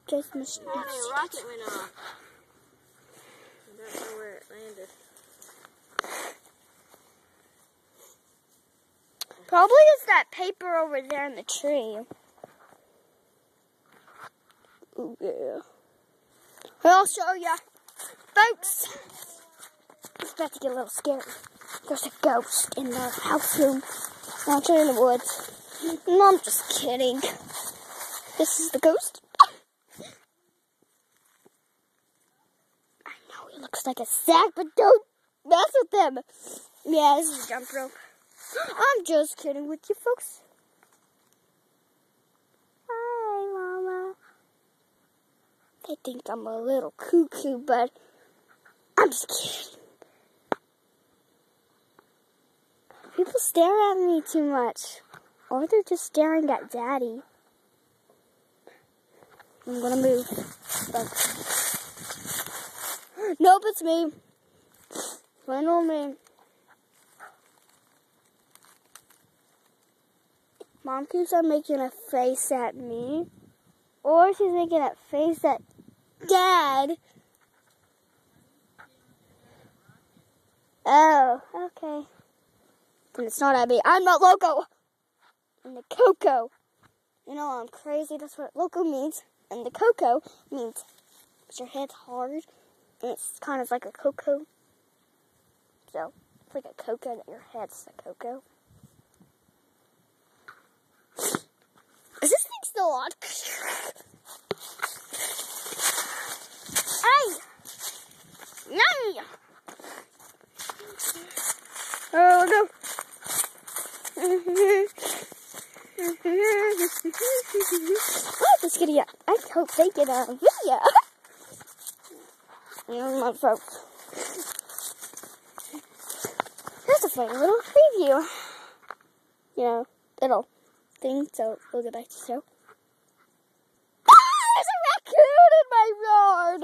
just missed it. A rocket went off. I don't know where it landed. Probably it's that paper over there in the tree. Ooh, yeah. I'll show ya. Folks, it's about to get a little scary. There's a ghost in the house room. Out in the woods. No, I'm just kidding. This is the ghost. I know he looks like a sack, but don't mess with him. Yeah, this is a jump rope. I'm just kidding with you folks. Hi, Mama. They think I'm a little cuckoo, but I'm just kidding. People stare at me too much. Or they're just staring at Daddy. I'm gonna move. Nope, it's me. Plain old me. Mom keeps on making a face at me. Or she's making a face at Dad. Oh, okay. And it's not at me. I'm not loco. And the cocoa. You know, I'm crazy. That's what loco means. And the cocoa means your head's hard. And it's kind of like a cocoa. So, it's like a cocoa that your head's a cocoa. Is this thing still on? Hey! Yummy! Oh, no. Oh, just kidding. I hope they get a video. My folks. Here's a funny little preview. Little thing, so we'll get back to the show. Ah, there's a raccoon in my yard!